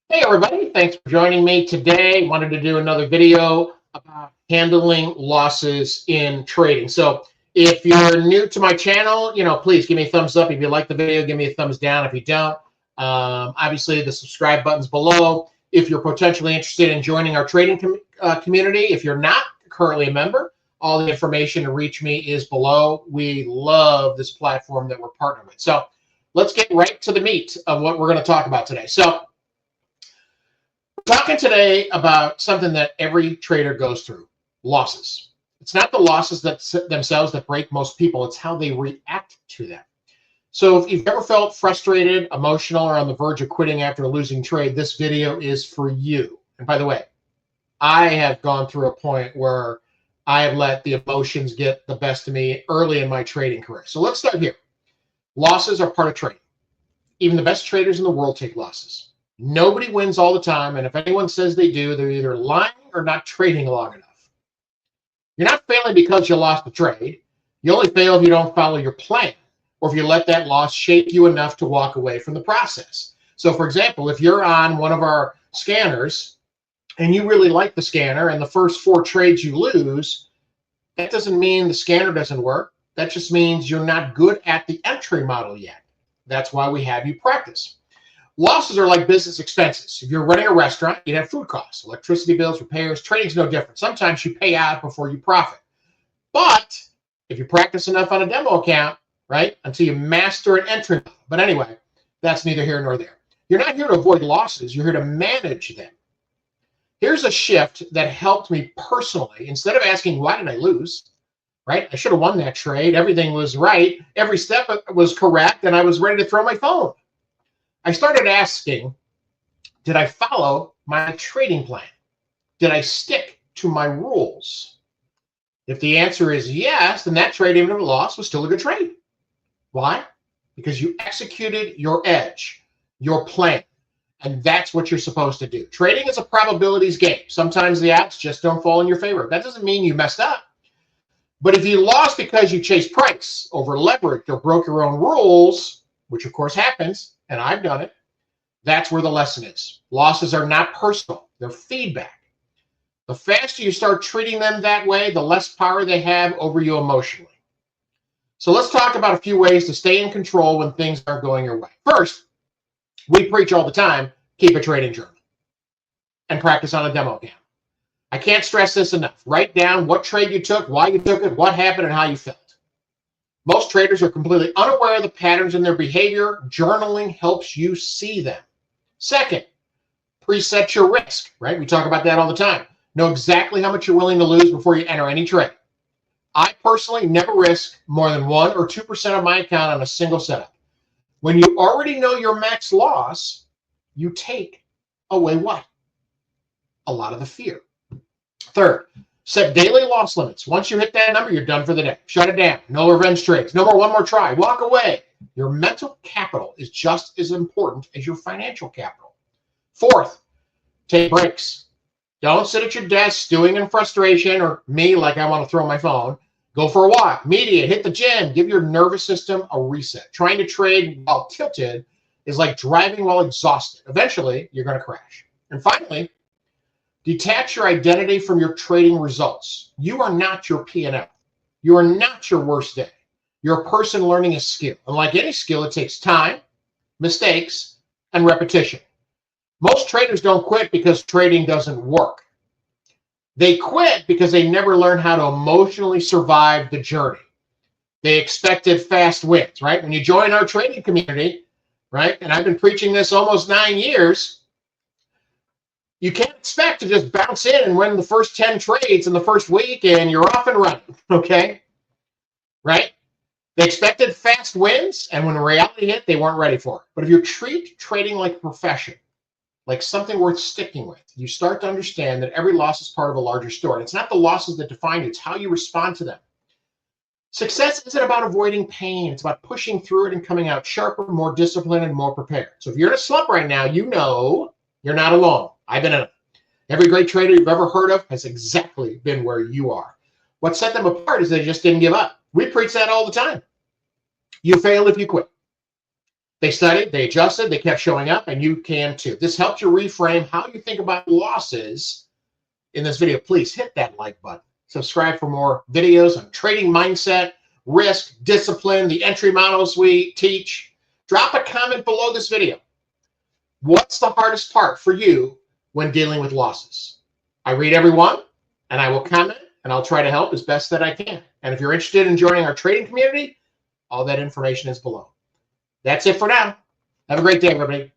Hey everybody, thanks for joining me today. Wanted to do another video about handling losses in trading. So if you're new to my channel, please give me a thumbs up. If you like the video, give me a thumbs down. If you don't, obviously the subscribe button's below. If you're potentially interested in joining our trading community, if you're not currently a member, all the information to reach me is below. We love this platform that we're partnered with. So let's get right to the meat of what we're going to talk about today. So talking today about something that every trader goes through: losses. It's not the losses themselves that break most people, it's how they react to them. So if you've ever felt frustrated, emotional, or on the verge of quitting after a losing trade, this video is for you. And by the way, I have gone through a point where I have let the emotions get the best of me early in my trading career. So let's start here. Losses are part of trading. Even the best traders in the world take losses. Nobody wins all the time, and if anyone says they do, they're either lying or not trading long enough. You're not failing because you lost the trade. You only fail if you don't follow your plan, or if you let that loss shape you enough to walk away from the process. So for example, if you're on one of our scanners and you really like the scanner and the first 4 trades you lose, that doesn't mean the scanner doesn't work. That just means you're not good at the entry model yet. That's why we have you practice. Losses are like business expenses. If you're running a restaurant, you'd have food costs, electricity bills, repairs. Trading's no different. Sometimes you pay out before you profit. But if you practice enough on a demo account, right, until you master an entry. But anyway, that's neither here nor there. You're not here to avoid losses. You're here to manage them. Here's a shift that helped me personally. Instead of asking, why did I lose? Right? I should have won that trade. Everything was right. Every step was correct, and I was ready to throw my phone. I started asking, did I follow my trading plan? Did I stick to my rules? If the answer is yes, then that trade, even if it lost, was still a good trade. Why? Because you executed your edge, your plan, and that's what you're supposed to do. Trading is a probabilities game. Sometimes the odds just don't fall in your favor. That doesn't mean you messed up. But if you lost because you chased price, over leveraged, or broke your own rules, which of course happens, and I've done it, that's where the lesson is. Losses are not personal, they're feedback. The faster you start treating them that way, the less power they have over you emotionally. So let's talk about a few ways to stay in control when things aren't going your way. First, we preach all the time, keep a trading journal and practice on a demo account. I can't stress this enough. Write down what trade you took, why you took it, what happened, and how you felt. Most traders are completely unaware of the patterns in their behavior. Journaling helps you see them. Second, preset your risk, right? We talk about that all the time. Know exactly how much you're willing to lose before you enter any trade. I personally never risk more than 1 or 2% of my account on a single setup. When you already know your max loss, you take away what? A lot of the fear. Third, set daily loss limits. Once you hit that number, you're done for the day. Shut it down. No revenge trades. No more one more try. Walk away. Your mental capital is just as important as your financial capital. Fourth, take breaks. Don't sit at your desk stewing in frustration, or me, like I want to throw my phone. Go for a walk, meditate, hit the gym, give your nervous system a reset. Trying to trade while tilted is like driving while exhausted. Eventually, you're going to crash. And finally, detach your identity from your trading results. You are not your P&L. You are not your worst day. You're a person learning a skill. And like any skill, it takes time, mistakes, and repetition. Most traders don't quit because trading doesn't work. They quit because they never learned how to emotionally survive the journey. They expected fast wins, right? When you join our trading community, right, and I've been preaching this almost 9 years, you can't expect to just bounce in and win the first 10 trades in the first week and you're off and running, okay? Right? They expected fast wins, and when reality hit, they weren't ready for it. But if you treat trading like a profession, like something worth sticking with, you start to understand that every loss is part of a larger story. It's not the losses that define you, it's how you respond to them. Success isn't about avoiding pain. It's about pushing through it and coming out sharper, more disciplined, and more prepared. So if you're in a slump right now, you know you're not alone. I've been in it. Every great trader you've ever heard of has exactly been where you are. What set them apart is they just didn't give up. We preach that all the time. You fail if you quit. They studied, they adjusted, they kept showing up, and you can too. This helped you reframe how you think about losses in this video. Please hit that like button. Subscribe for more videos on trading mindset, risk, discipline, the entry models we teach. Drop a comment below this video. What's the hardest part for you when dealing with losses? I read every one, and I will comment, and I'll try to help as best that I can. And if you're interested in joining our trading community, all that information is below. That's it for now. Have a great day, everybody.